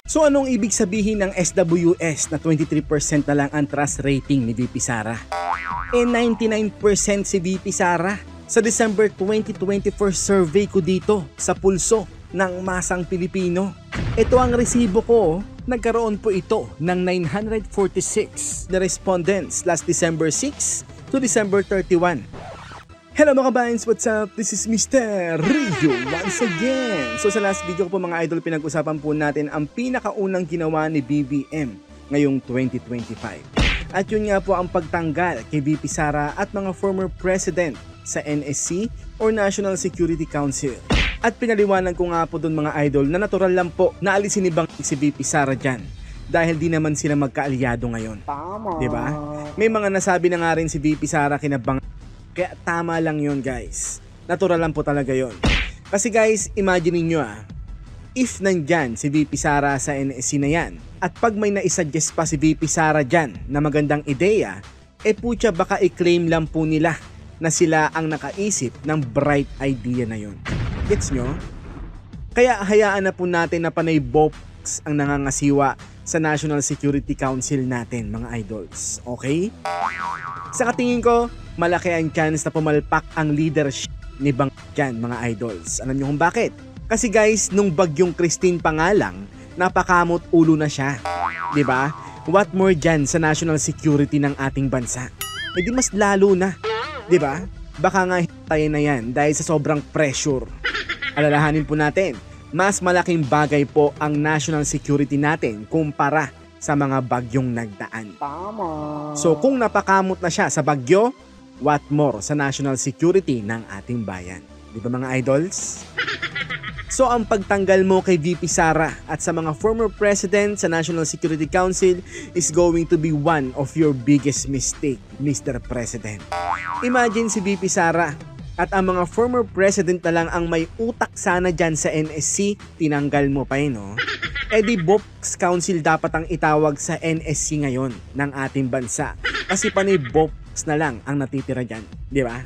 So anong ibig sabihin ng SWS na 23% na lang ang trust rating ni VP Sara? 99% si VP Sara. Sa December 2024 survey ko dito sa pulso ng masang Pilipino. Ito ang resibo ko. Nagkaroon po ito ng 946 na respondents last December 6 to December 31. Hello mga kabayans, what's up? This is Mr. Rio once again. So sa last video ko po mga idol, pinag-usapan po natin ang pinakaunang ginawa ni BBM ngayong 2025. At yun nga po ang pagtanggal kay VP Sara at mga former president sa NSC or National Security Council. At pinaliwanag ko nga po doon mga idol na natural lang po na alisin ni si VP Sara dyan dahil di naman sila magkaalyado ngayon. Tama. Diba? May mga nasabi na nga rin si VP Sara kina Bang. Kaya tama lang yon guys. Natural lang po talaga yon. Kasi guys, imagine niyo if nandyan si VP Sara sa NSC na yan, at pag may naisuggest pa si VP Sara dyan na magandang ideya, putya baka i-claim lang po nila na sila ang nakaisip ng bright idea na yon. Gets nyo? Kaya hayaan na po natin na panay box ang nangangasiwa sa National Security Council natin mga idols. Okay? Sa katingin ko, malaki ang chance na pumalpak ang leadership ni Bang dyan mga idols. Alam nyo kung bakit? Kasi guys, nung bagyong Christine pa nga lang, napakamot ulo na siya. Diba? What more dyan sa national security ng ating bansa? Di mas lalo na. Diba? Baka nga hintayin na yan dahil sa sobrang pressure. Alalahanin po natin, mas malaking bagay po ang national security natin kumpara sa mga bagyong nagdaan. Tama. So kung napakamot na siya sa bagyo, what more sa national security ng ating bayan? Di ba mga idols? So ang pagtanggal mo kay VP Sara at sa mga former president sa National Security Council is going to be one of your biggest mistake, Mr. President. Imagine si VP Sara at ang mga former president na lang ang may utak sana dyan sa NSC, tinanggal mo pa no? Di Box Council dapat ang itawag sa NSC ngayon ng ating bansa. Kasi panay Box na lang ang natitira dyan, di ba?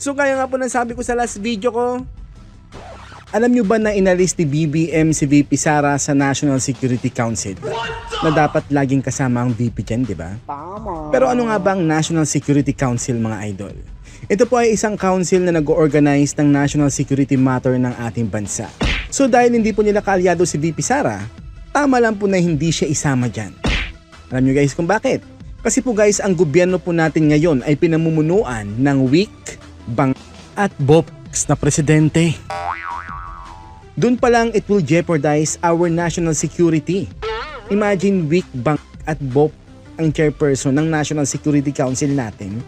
So kaya nga po nang sabi ko sa last video ko, alam nyo ba na inalis ni BBM si VP Sara sa National Security Council? Na dapat laging kasama ang VP dyan, di ba? Tama. Pero ano nga ba ang National Security Council mga idol? Ito po ay isang council na nag-organize ng national security matter ng ating bansa. So dahil hindi po nila kaalyado si VP Sara, tama lang po na hindi siya isama dyan. Alam nyo guys kung bakit? Kasi po guys, ang gobyerno po natin ngayon ay pinamumunuan ng weak, Bang at Box na presidente. Doon pa lang it will jeopardize our national security. Imagine weak, Bang at Box ang chairperson ng National Security Council natin.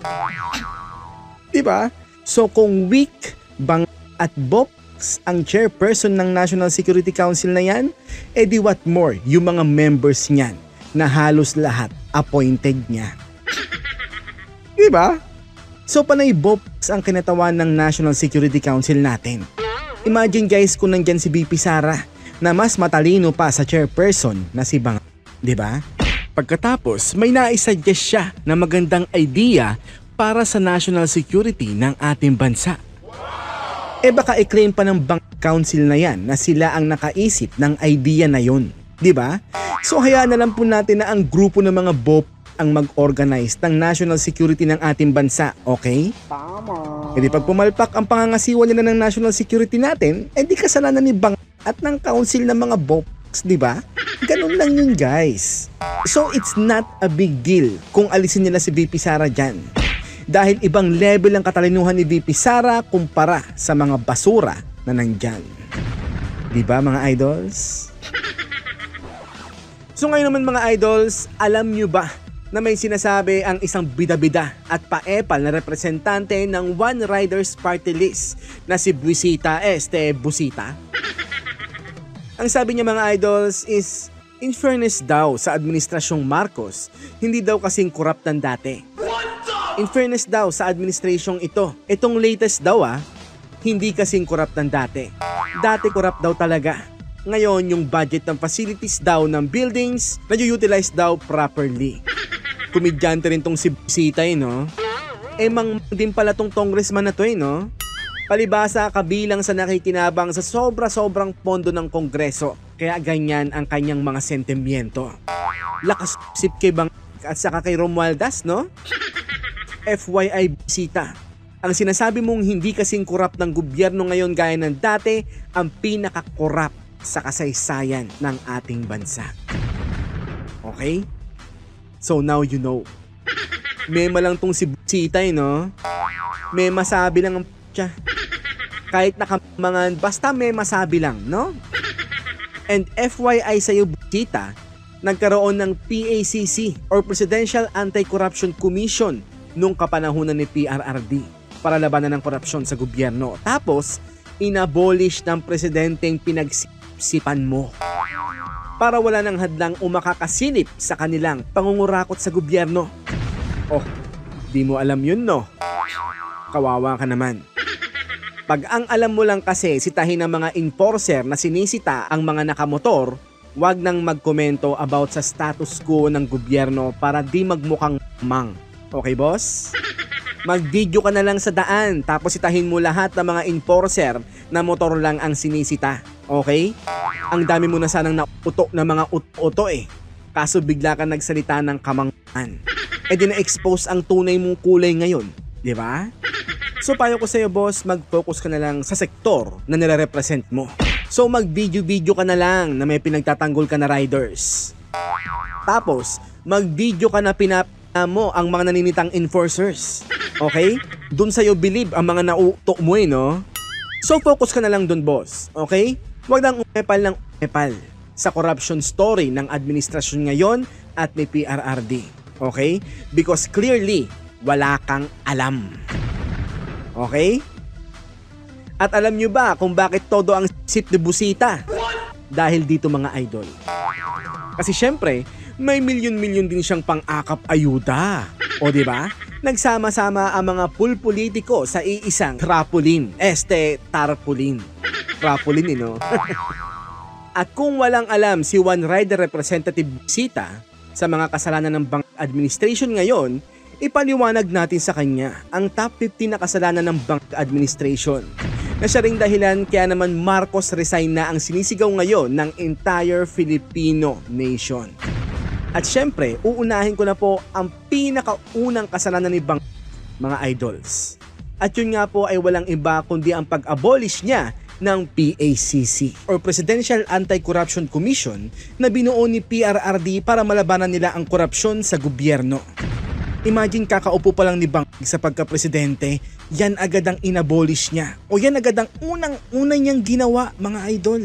Diba? So kung weak, Bang at Box ang chairperson ng National Security Council na yan, di what more yung mga members niyan na halos lahat appointed niya. Diba? So panay Box ang kinatawan ng National Security Council natin. Imagine guys kung nandyan si VP Sara na mas matalino pa sa chairperson na si Bang. Diba? Pagkatapos may naisuggest siya na magandang idea para sa national security ng ating bansa. Baka i-claim pa ng Bank Council na yan na sila ang nakaisip ng idea na yon, di ba? So hayaan na lang po natin na ang grupo ng mga BOP ang mag-organize ng national security ng ating bansa, okay? Tama. Di pag pumalpak ang pangangasiwa nila ng national security natin, di kasalanan ni Bank at ng council ng mga BOPs, di ba? Ganun lang yun guys. So it's not a big deal kung alisin nila si VP Sara dyan. Dahil ibang level ang katalinuhan ni VP Sara kumpara sa mga basura na nandyan. Diba mga idols? So ngayon naman mga idols, alam nyo ba na may sinasabi ang isang bida-bida at paepal na representante ng One Riders Party List na si Buisita Busita? Ang sabi niya mga idols is, in fairness daw sa administrasyong Marcos, hindi daw kasing koruptan dati. In fairness daw sa administrasyong ito, itong latest daw hindi kasing koruptan dati. Dati korrupt daw talaga. Ngayon yung budget ng facilities daw ng buildings na-utilize daw properly. Komedyante rin tong si Sita no? Mang din pala tong congressman na to no? Palibasa kabilang sa nakikinabang sa sobra-sobrang pondo ng Kongreso Kaya ganyan ang kanyang mga sentimiento. Lakas sip kay Bang at saka kay Romualdez, no? FYI bisita, ang sinasabi mong hindi kasing korap ng gobyerno ngayon gaya ng dati, ang pinaka-korap sa kasaysayan ng ating bansa. Okay? So now you know. Mema lang tong si bisita, no? May masabi lang ang siya. Kahit nakamangan, basta may masabi lang, no? And FYI sa'yo, bisita, nagkaroon ng PACC or Presidential Anti-Corruption Commission nung kapanahunan ni PRRD para labanan ng korupsyon sa gobyerno. Tapos, inabolish ng presidenteng pinagsisipan mo para wala nang hadlang o makakasilip sa kanilang pangungurakot sa gobyerno. Oh, di mo alam yun, no? Kawawa ka naman. Pag ang alam mo lang kasi sitahin ng mga enforcer na sinisita ang mga nakamotor, wag nang magkomento about sa status quo ng gobyerno para di magmukhang mang. Okay, boss? Mag-video ka na lang sa daan tapos sitahin mo lahat ng mga enforcer na motor lang ang sinisita. Okay? Ang dami mo na sanang nauto na mga uto eh. Kaso bigla ka nagsalita ng kamangan. E di na-expose ang tunay mong kulay ngayon. Di ba? So payo ko sa'yo, boss, mag-focus ka na lang sa sektor na nire-represent mo. So mag-video-video ka na lang na may pinagtatanggol ka na riders. Tapos, mag-video ka na pinapala mo ang mga naninitang enforcers. Okay? Doon sa'yo believe ang mga nauto mo eh, no? So focus ka na lang doon, boss. Okay? Huwag nang umepal ng umepal sa corruption story ng administrasyon ngayon at ni PRRD. Okay? Because clearly, wala kang alam. Okay? At alam nyo ba kung bakit todo ang sip de busita? Dahil dito mga idol. Kasi syempre, may milyon-milyon din siyang pang-akap ayuda. O di ba? Nagsama-sama ang mga pulpolitiko sa iisang tarpaulin. Tarpaulin. Tarpaulin, no? At kung walang alam si One Rider Representative Bisita sa mga kasalanan ng bank administration ngayon, ipaliwanag natin sa kanya ang top 15 na kasalanan ng bank administration na siya ring dahilan kaya naman Marcos resign na ang sinisigaw ngayon ng entire Filipino nation. At syempre, uunahin ko na po ang pinakaunang kasalanan ni Bang, mga idols. At yun nga po ay walang iba kundi ang pag-abolish niya ng PACC or Presidential Anti-Corruption Commission na binuo ni PRRD para malabanan nila ang korupsyon sa gobyerno. Imagine kakaupo pa lang ni Bang sa pagka-presidente, yan agad ang inabolish niya. O yan agad ang unang niyang ginawa, mga idol.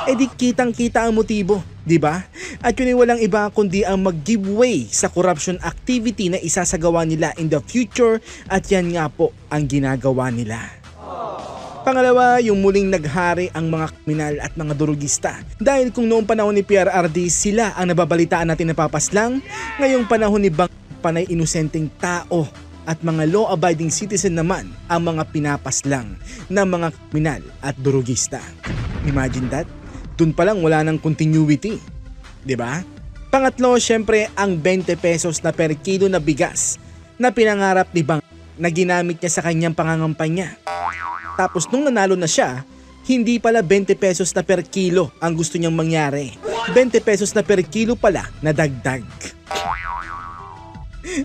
E di kitang-kita ang motibo, di ba? At yun ay walang iba kundi ang mag-giveaway sa corruption activity na isasagawa nila in the future at yan nga po ang ginagawa nila. Pangalawa, yung muling naghari ang mga kriminal at mga durugista. Dahil kung noong panahon ni PRRD sila ang nababalitaan natin napapaslang, ngayong panahon ni Bang panay inosenteng tao at mga law-abiding citizen naman ang mga pinapaslang ng mga kriminal at durugista. Imagine that? Doon pa lang wala ng continuity. Diba? Pangatlo, syempre ang 20 pesos na per kilo na bigas na pinangarap ni Bang na ginamit niya sa kanyang pangangampanya. Tapos nung nanalo na siya, hindi pala 20 pesos na per kilo ang gusto niyang mangyari. 20 pesos na per kilo pala na dagdag.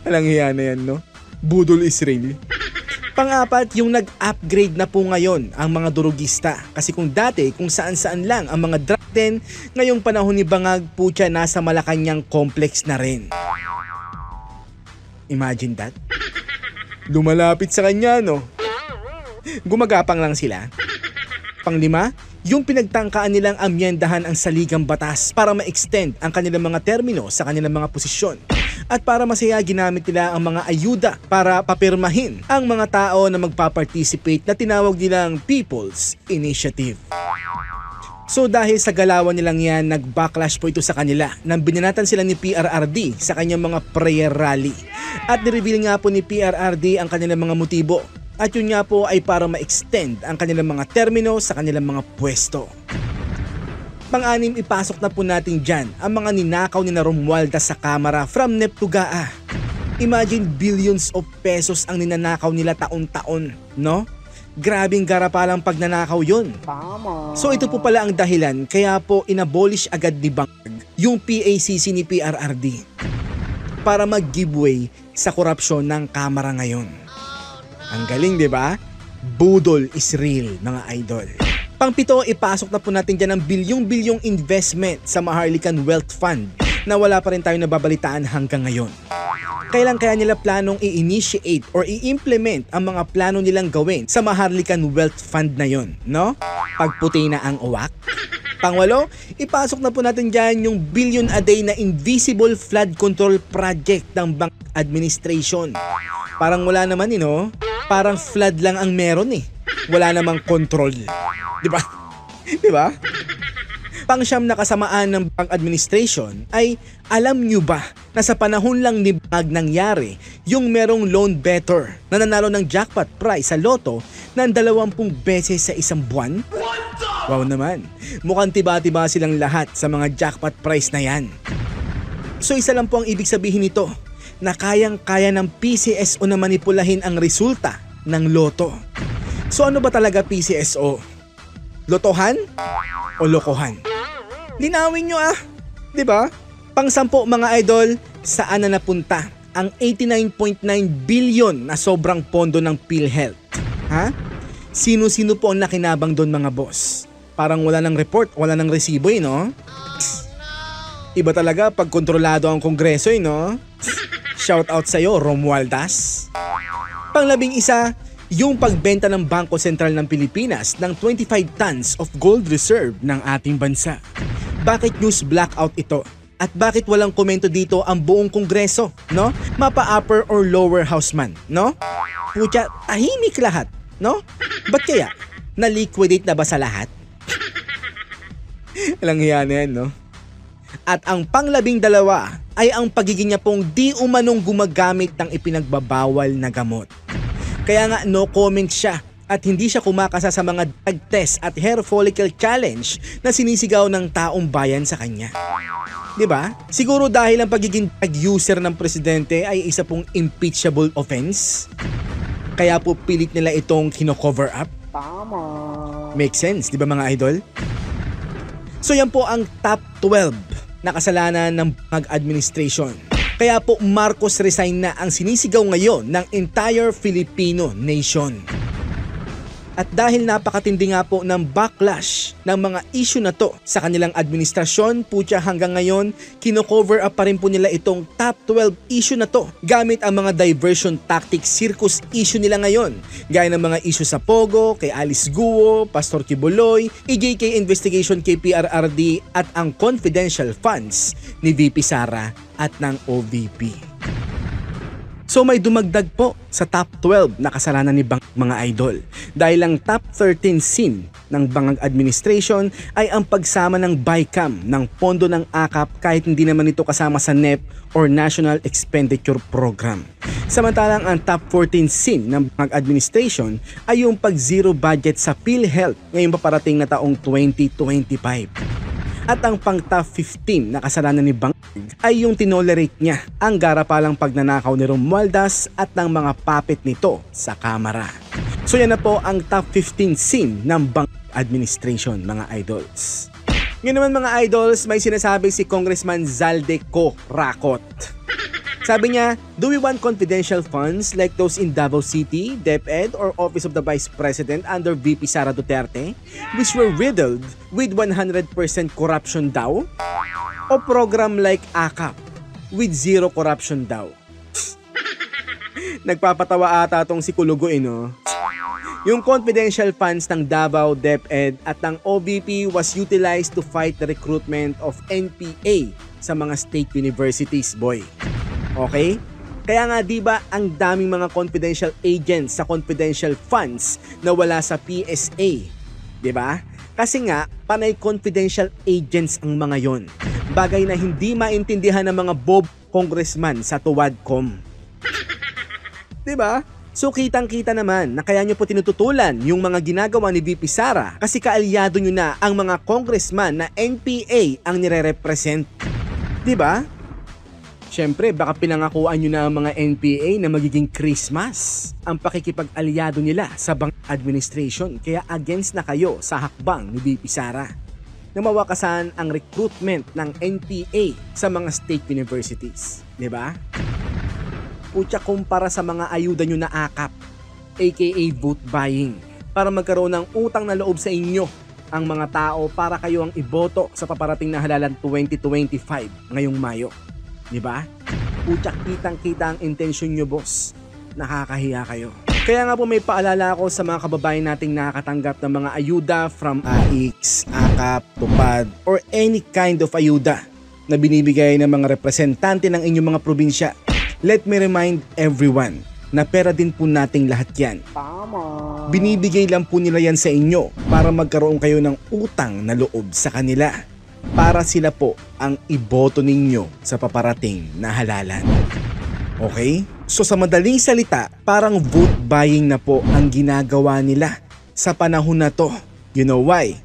Alang hiya na yan, no? Budol Israel. Pang-apat, yung nag-upgrade na po ngayon ang mga durugista. Kasi kung dati, kung saan-saan lang ang mga drug den, ngayong panahon ni Bangag po siya nasa Malacanang complex na rin. Imagine that? Lumalapit sa kanya, no? Gumagapang lang sila. Panglima, yung pinagtangkaan nilang amyendahan ang saligang batas para ma-extend ang kanilang mga termino sa kanilang mga posisyon. At para masaya ginamit nila ang mga ayuda para papirmahin ang mga tao na magpa-participate na tinawag nilang People's Initiative. So dahil sa galawan nilang yan, nag-backlash po ito sa kanila nang binanatan sila ni PRRD sa kanyang mga prayer rally. At nireveal nga po ni PRRD ang kanilang mga motibo. At yun nga po ay para ma-extend ang kanilang mga termino sa kanilang mga pwesto. Pang-anim, ipasok na po natin dyan ang mga ninakaw ni Romualdez sa Kamara from NEP to GAA. Imagine billions of pesos ang ninanakaw nila taon-taon, no? Grabing garapalang pagnanakaw yun. So ito po pala ang dahilan kaya po inabolish agad ni Bangag yung PACC ni PRRD para mag-giveaway sa korupsyon ng Kamara ngayon. Ang galing, di ba? Budol is real, mga idol. Pang-pito, ipasok na po natin dyan ang bilyong-bilyong investment sa Maharlikan Wealth Fund na wala pa rin tayo nababalitaan hanggang ngayon. Kailan kaya nila planong i-initiate or i-implement ang mga plano nilang gawin sa Maharlikan Wealth Fund na yon, no? Pagputi na ang uwak. Pangwalo, ipasok na po natin dyan yung billion a day na invisible flood control project ng Bank Administration. Parang wala naman no? Parang flood lang ang meron Wala namang control. Di ba? Di ba? Pangsyam na kasamaan ng Bank Administration ay alam nyo ba na sa panahon lang ni Bangag nangyari yung merong loan better na nanalo ng jackpot prize sa loto ng 20 beses sa isang buwan? Wow naman, mukhang tiba-tiba silang lahat sa mga jackpot prize na yan. So isa lang po ang ibig sabihin nito, na kayang-kaya ng PCSO na manipulahin ang resulta ng loto. So ano ba talaga PCSO? Lotohan o lokohan? Linawin nyo di ba? Pang-sampo mga idol, saan na napunta ang 89.9 billion na sobrang pondo ng PhilHealth? Sino-sino po ang nakinabang doon mga boss? Parang wala ng report, wala ng resibo no? Iba talaga pag kontrolado ang kongreso no? Shout out sa'yo, Romualdez. Pang-11, yung pagbenta ng Bangko Sentral ng Pilipinas ng 25 tons of gold reserve ng ating bansa. Bakit news blackout ito? At bakit walang komento dito ang buong kongreso, no? Mapa-upper or lower house man, no? Putya, tahimik lahat, no? Ba't kaya? Na-liquidate na ba sa lahat? Alang hiya na yan, no? At ang pang-12 ay ang pagiging niya pong di umanong gumagamit ng ipinagbabawal na gamot. Kaya nga no comment siya at hindi siya kumakasa sa mga drug test at hair follicle challenge na sinisigaw ng taong bayan sa kanya. Diba? Siguro dahil ang pagiging drug user ng presidente ay isa pong impeachable offense. Kaya po pilit nila itong kino-cover up. Tama. Make sense, di ba mga idol? So yan po ang top 12 na kasalanan ng Bangag Administration. Kaya po Marcos resign na ang sinisigaw ngayon ng entire Filipino nation. At dahil napakatindi nga po ng backlash ng mga issue na to sa kanilang administrasyon, putya hanggang ngayon, kino-cover up pa rin po nila itong top 12 issue na to gamit ang mga diversion tactics circus issue nila ngayon. Gaya ng mga issue sa Pogo, kay Alice Guo, Pastor Kibuloy, EJK investigation kay PRRD at ang confidential funds ni VP Sara at ng OVP. So may dumagdag po sa top 12 na kasalanan ni Bangag mga idol. Dahil ang top 13 sin ng Bangag Administration ay ang pagsama ng BICAM ng pondo ng AKAP kahit hindi naman ito kasama sa NEP or National Expenditure Program. Samantalang ang top 14 sin ng Bangag Administration ay yung pag-zero budget sa PhilHealth ngayong paparating na taong 2025. At ang pang top 15 na kasalanan ni Bangag ay yung tinolerate niya ang garapalang pagnanakaw ni Romualdez at ng mga puppet nito sa Kamara. So yan na po ang top 15 sin ng Bangag Administration mga idols. Ngayon naman mga idols, may sinasabi si Congressman Zaldeco Rakot. Sabi niya, do we want confidential funds like those in Davao City, DepEd, or Office of the Vice President under VP Sara Duterte, which were riddled with 100% corruption daw? O program like AKAP with zero corruption daw? Nagpapatawa ata tong si Kulugo no? Yung confidential funds ng Davao, DepEd at ng OVP was utilized to fight the recruitment of NPA sa mga state universities, boy. Okay? Kaya nga diba ang daming mga confidential agents sa confidential funds na wala sa PSA? Diba? Kasi nga, panay confidential agents ang mga yon. Bagay na hindi maintindihan ng mga bob congressman sa Tuwadcom. Diba? So kitang-kita naman na kaya nyo po tinututulan yung mga ginagawa ni VP Sara kasi kaalyado nyo na ang mga congressman na NPA ang nire-represent. Diba? Siyempre, baka pinangakuan nyo na ang mga NPA na magiging Christmas ang pakikipag-alyado nila sa bank administration, kaya against na kayo sa hakbang ni VP Sara na mawakasan ang recruitment ng NPA sa mga state universities. Diba? Putya, kumpara sa mga ayuda nyo na akap, aka vote buying, para magkaroon ng utang na loob sa inyo ang mga tao para kayo ang iboto sa paparating na halalan 2025 ngayong Mayo. Diba? Putya, kitang-kita ang intensyon nyo, boss. Nakakahiya kayo. Kaya nga po may paalala ako sa mga kababayan nating nakakatanggap ng mga ayuda from AIX, AKAP, TUPAD, or any kind of ayuda na binibigay ng mga representante ng inyong mga probinsya. Let me remind everyone na pera din po nating lahat yan. Binibigay lang po nila yan sa inyo para magkaroon kayo ng utang na loob sa kanila, para sila po ang iboto ninyo sa paparating na halalan. Okay? So sa madaling salita, parang vote buying na po ang ginagawa nila sa panahon na to. You know why?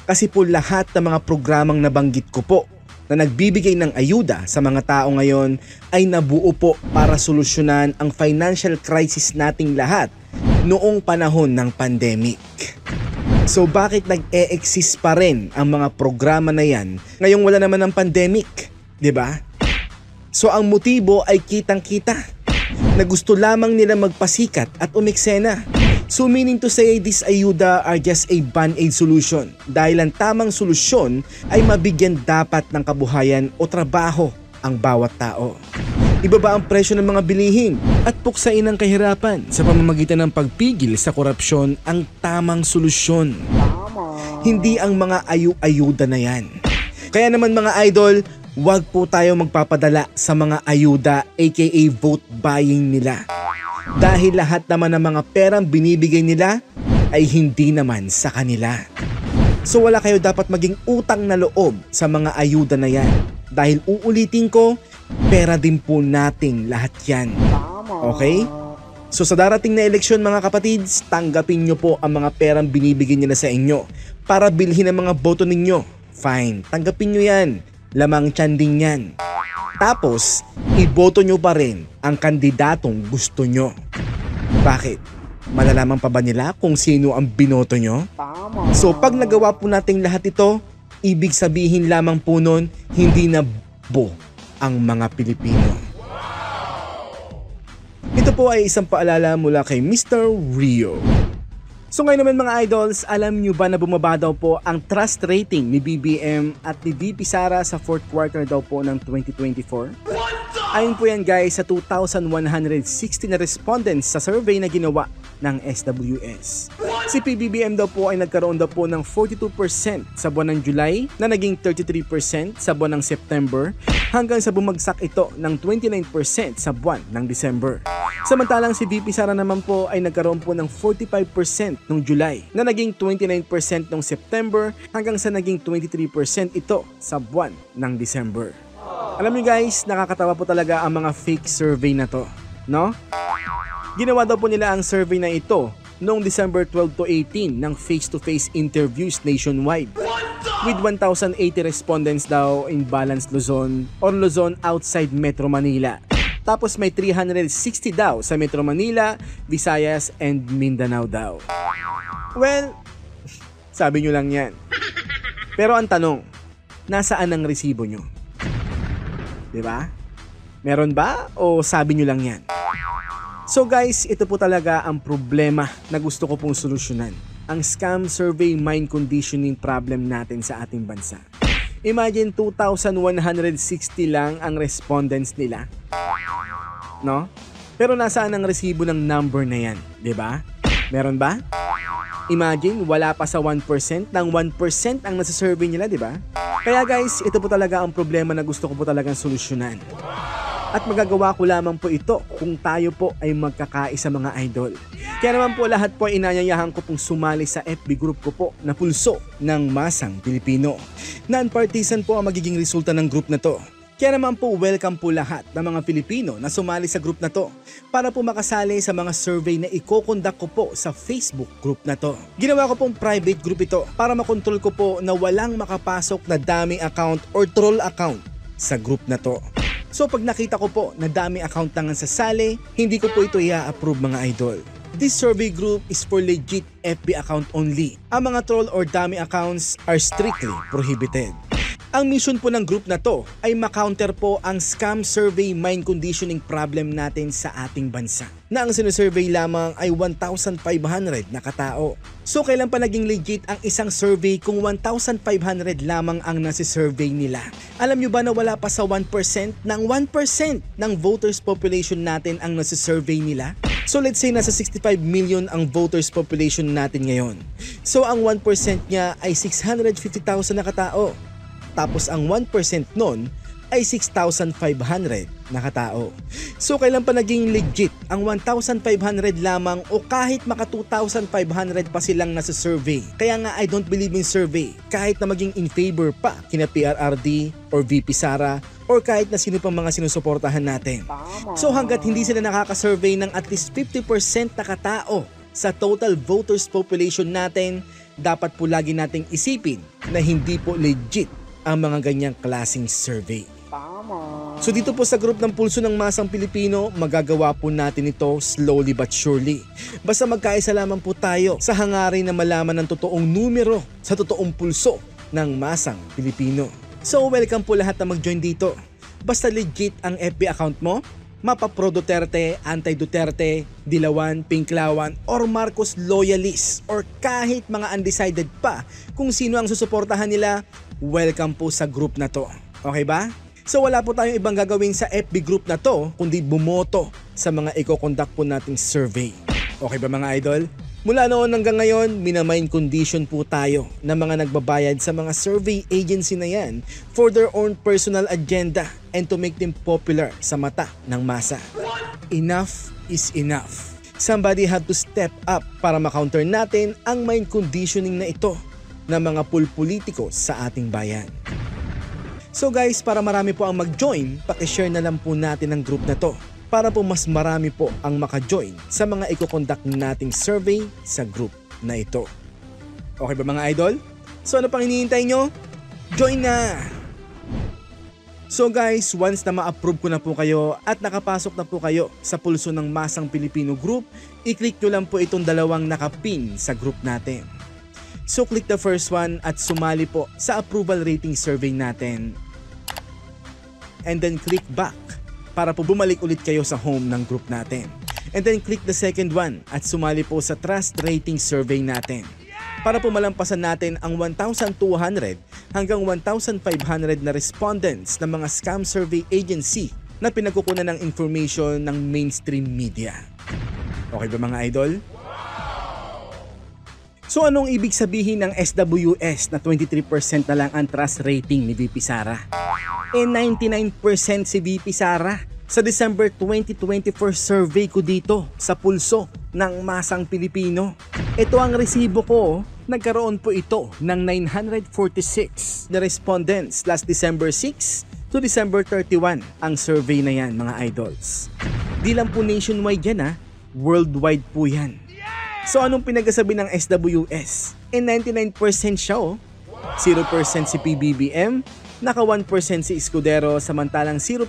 Kasi po lahat ng mga programang nabanggit ko po na nagbibigay ng ayuda sa mga tao ngayon ay nabuo po para solusyonan ang financial crisis nating lahat noong panahon ng pandemic. So bakit nag-e-exist pa rin ang mga programa na yan ngayong wala naman ng pandemic? 'Di ba? So ang motibo ay kitang-kita na gusto lamang nila magpasikat at umeksena. So meaning to say, these ayuda are just a band-aid solution dahil ang tamang solusyon ay mabigyan dapat ng kabuhayan o trabaho ang bawat tao. Ibaba ang presyo ng mga bilihin at puksain ang kahirapan sa pamamagitan ng pagpigil sa korupsyon ang tamang solusyon. Hindi ang mga ayuda na yan. Kaya naman mga idol, huwag po tayo magpapadala sa mga ayuda aka vote buying nila. Dahil lahat naman ng mga perang binibigay nila ay hindi naman sa kanila. So wala kayo dapat maging utang na loob sa mga ayuda na yan. Dahil uulitin ko, pera din po nating lahat yan. Okay? So sa darating na eleksyon mga kapatids, tanggapin nyo po ang mga perang binibigay nila sa inyo para bilhin ang mga boto ninyo. Fine, tanggapin nyo yan. Lamang tiyan din yan. Tapos, iboto nyo pa rin ang kandidatong gusto nyo. Bakit? Malalaman pa ba nila kung sino ang binoto nyo? So pag nagawa po nating lahat ito, ibig sabihin lamang po nun, hindi na ang mga Pilipino. Ito po ay isang paalala mula kay Mr. Rio. So ngayon naman mga idols, alam nyo ba na bumaba daw po ang trust rating ni BBM at ni VP Sara sa 4th quarter daw po ng 2024? Ayon po yan guys sa 2,160 na respondents sa survey na ginawa ng SWS. Si PBBM daw po ay nagkaroon daw po ng 42% sa buwan ng July na naging 33% sa buwan ng September hanggang sa bumagsak ito ng 29% sa buwan ng December. Samantalang si VP Sara naman po ay nagkaroon po ng 45% noong July na naging 29% noong September hanggang sa naging 23% ito sa buwan ng December. Alam niyo guys, nakakatawa po talaga ang mga fake survey na to, no? Ginawa daw po nila ang survey na ito noong December 12 to 18 ng face-to-face interviews nationwide with 1,080 respondents daw in Balance Luzon or Luzon outside Metro Manila. Tapos may 360 daw sa Metro Manila, Visayas and Mindanao daw. Well, sabi nyo lang yan. Pero ang tanong, nasaan ang resibo nyo? Diba? Meron ba o sabi nyo lang yan? So guys, ito po talaga ang problema na gusto ko pong solusyonan. Ang scam survey mind conditioning problem natin sa ating bansa. Imagine 2,160 lang ang respondents nila. No? Pero nasaan ang resibo ng number na yan? Diba? Meron ba? Imagine, wala pa sa 1%, ng 1% ang nasa survey nila, diba? Kaya guys, ito po talaga ang problema na gusto ko po talagang solusyonan. At magagawa ko lamang po ito kung tayo po ay magkakaisa mga idol. Kaya naman po lahat po ay inanyayahan ko pong sumali sa FB group ko po na Pulso ng Masang Pilipino. Non-partisan po ang magiging resulta ng group na to. Kaya naman po welcome po lahat ng mga Pilipino na sumali sa group na to para po makasali sa mga survey na iko-conduct ko po sa Facebook group na to. Ginawa ko pong private group ito para makontrol ko po na walang makapasok na dummy account or troll account sa group na to. So pag nakita ko po na dami account nang sasali, hindi ko po ito i-approve mga idol. This survey group is for legit FB account only. Ang mga troll or dummy accounts are strictly prohibited. Ang mission po ng group na to ay makounter po ang scam survey mind conditioning problem natin sa ating bansa, na ang sinusurvey lamang ay 1,500 na katao. So kailan pa naging legit ang isang survey kung 1,500 lamang ang nasi-survey nila? Alam nyo ba na wala pa sa 1% ng 1% ng voters population natin ang nasi-survey nila? So let's say nasa 65 million ang voters population natin ngayon. So ang 1% niya ay 650,000 na katao. Tapos ang 1% nun ay 6,500 na katao. So kailan pa naging legit ang 1,500 lamang o kahit maka 2,500 pa silang nasa survey? Kaya nga I don't believe in survey kahit na maging in favor pa kina PRRD or VP Sara or kahit na sino pang mga sinusuportahan natin. So hanggat hindi sila nakaka-survey ng at least 50% na katao sa total voters population natin, dapat po lagi nating isipin na hindi po legit ang mga ganyang klaseng survey. So dito po sa group ng Pulso ng Masang Pilipino, magagawa po natin ito slowly but surely. Basta magkaisa lamang po tayo sa hangarin na malaman ng totoong numero sa totoong pulso ng Masang Pilipino. So welcome po lahat na mag-join dito. Basta legit ang FB account mo, mapa pro Duterte, anti-Duterte, Dilawan, Pinklawan, or Marcos loyalist, or kahit mga undecided pa kung sino ang susuportahan nila, welcome po sa group na to. Okay ba? So wala po tayong ibang gagawin sa FB group na to kundi bumoto sa mga i-conduct po nating survey. Okay ba mga idol? Mula noon hanggang ngayon, minamind condition po tayo ng mga nagbabayad sa mga survey agency na yan for their own personal agenda and to make them popular sa mata ng masa. Enough is enough. Somebody had to step up para makounter natin ang mind conditioning na ito ng mga pulpolitiko sa ating bayan. So guys, para marami po ang mag-join, pakishare na lang po natin ang group na to para po mas marami po ang maka-join sa mga i-conduct nating survey sa group na ito. Okay ba mga idol? So ano pang hinihintay nyo? Join na! So guys, once na ma-approve ko na po kayo at nakapasok na po kayo sa Pulso ng Masang Pilipino group, i-click nyo lang po itong dalawang nakapin sa group natin. So click the first one at sumali po sa approval rating survey natin. And then click back para po bumalik ulit kayo sa home ng group natin. And then click the second one at sumali po sa trust rating survey natin. Para po malampasan natin ang 1,200 hanggang 1,500 na respondents ng mga scam survey agency na pinagkukunan ng information ng mainstream media. Okay ba mga idol? So anong ibig sabihin ng SWS na 23% na lang ang trust rating ni VP Sara? 99% si VP Sara. Sa December 2024 survey ko dito sa Pulso ng Masang Pilipino. Ito ang resibo ko. Nagkaroon po ito ng 946 na respondents last December 6 to December 31 ang survey na yan mga idols. Di lang po nationwide yan worldwide po yan. So anong pinagsasabi ng SWS? 99% siya 0% si PBBM, naka 1% si Escudero, samantalang 0%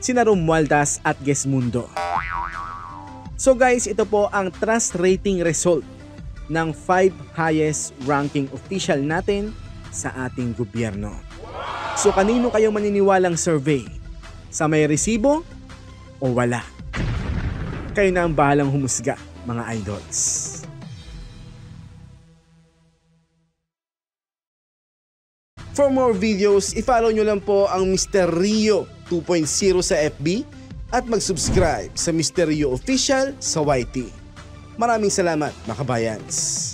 sina Romualdez at Gesmundo. So guys, ito po ang trust rating result ng 5 highest ranking official natin sa ating gobyerno. So kanino kayo maniniwalang survey? Sa may resibo o wala? Kayo na ang bahalang humusga, mga idols. For more videos, i-follow nyo lang po ang Mr. Rio 2.0 sa FB at mag-subscribe sa Mr. Rio Official sa YT. Maraming salamat, mga kabayans.